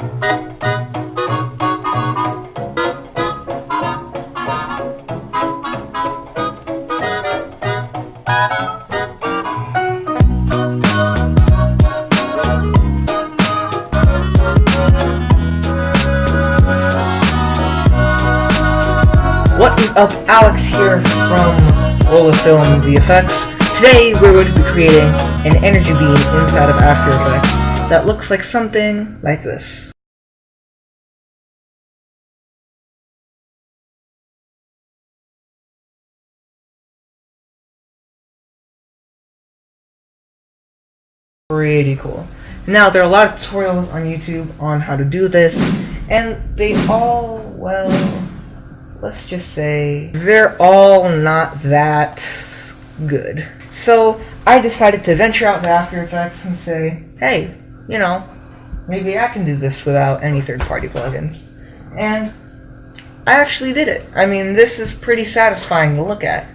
What is up, Alex here from Hitfilm VFX. Today we're going to be creating an energy beam inside of After Effects that looks like something like this. Pretty cool. Now, there are a lot of tutorials on YouTube on how to do this, and they all, well, let's just say they're all not that good. So I decided to venture out to After Effects and say, hey, you know, maybe I can do this without any third-party plugins. And I actually did it. I mean, this is pretty satisfying to look at.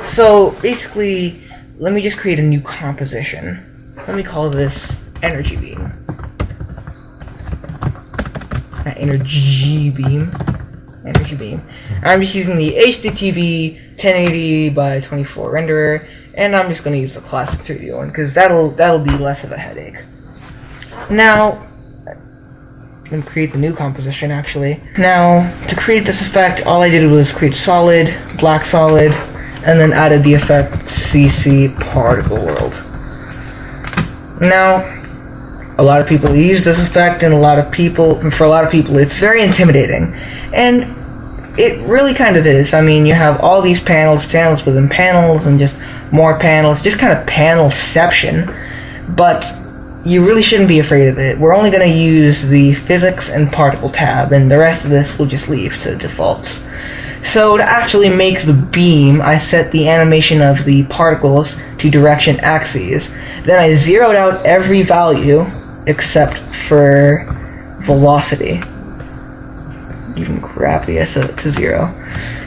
So basically, let me just create a new composition. Let me call this Energy Beam. Energy Beam. I'm just using the HDTV 1080 by 24 renderer, and I'm just going to use the classic 3D one because that'll be less of a headache. Now, I'm going to create the new composition actually. Now, to create this effect, all I did was create solid, black solid, and then added the effect CC Particle World. Now, a lot of people use this effect, and for a lot of people, it's very intimidating. And it really kind of is. I mean, you have all these panels within panels, and just more panels, just kind of panelception. But you really shouldn't be afraid of it. We're only going to use the physics and particle tab, and the rest of this we'll just leave to defaults. So to actually make the beam, I set the animation of the particles to direction axes. Then I zeroed out every value except for velocity. Even gravity, I set it to 0.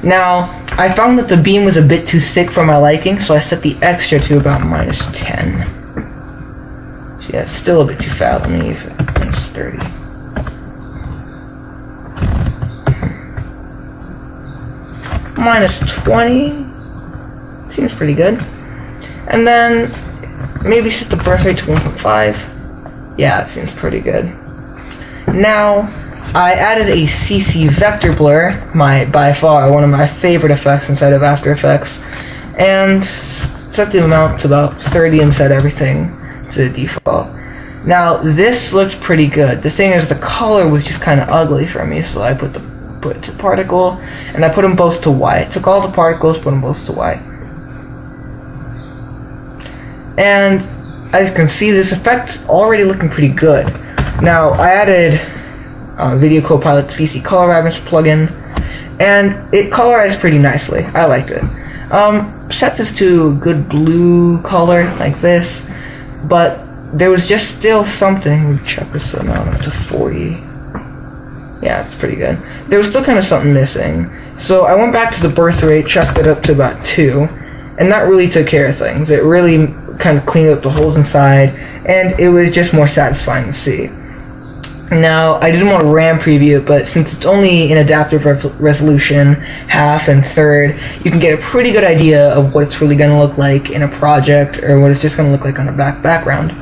Now, I found that the beam was a bit too thick for my liking, so I set the extra to about -10. So yeah, it's still a bit too fat. Let me leave it -30. -20 seems pretty good. And then maybe set the birth rate to 1.5. Yeah, that seems pretty good. Now, I added a CC vector blur, by far one of my favorite effects inside of After Effects, and set the amount to about 30 and set everything to default. Now, this looked pretty good. The thing is, the color was just kind of ugly for me, so I put it to particle, and I put them both to white. Took all the particles, put them both to white. And as you can see, this effect's already looking pretty good. Now, I added Video Copilot's VC Color Vibrance plugin, and it colorized pretty nicely. I liked it. Set this to a good blue color, like this, but there was just still something. Let me check this amount up to 40. Yeah, it's pretty good. There was still kind of something missing. So I went back to the birth rate, checked it up to about 2, and that really took care of things. It really kind of cleaned up the holes inside, and it was just more satisfying to see. Now, I didn't want to RAM preview it, but since it's only in adaptive resolution, half and third, you can get a pretty good idea of what it's really going to look like in a project, or what it's just going to look like on a background.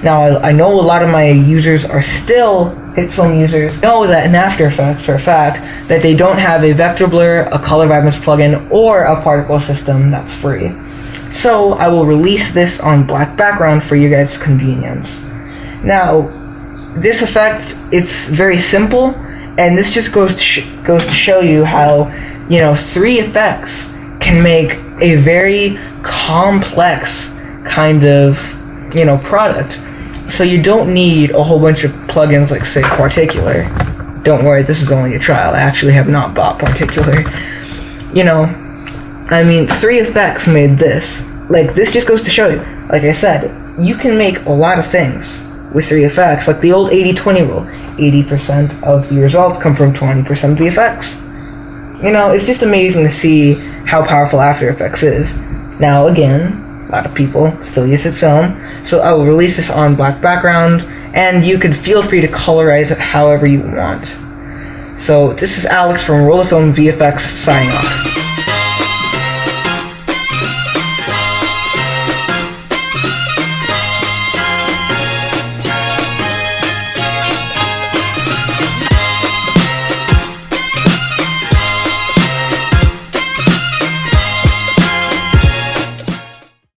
Now, I know a lot of my users are still Hitfilm users, know that in After Effects, for a fact, that they don't have a vector blur, a color vibrance plugin, or a particle system that's free. So I will release this on black background for you guys' convenience. Now, this effect, it's very simple, and this just goes to show you how, you know, 3 effects can make a very complex kind of, you know, product. So you don't need a whole bunch of plugins like, say, Particular. Don't worry, this is only a trial. I actually have not bought Particular. You know, I mean, 3 effects made this. Like, this just goes to show you, like I said, you can make a lot of things with 3 effects, like the old 80-20 rule. 80% of the results come from 20% of the effects. You know, it's just amazing to see how powerful After Effects is. Now, again, a lot of people still use Hitfilm, so I will release this on black background, and you can feel free to colorize it however you want. So this is Alex from Hitfilm VFX signing off.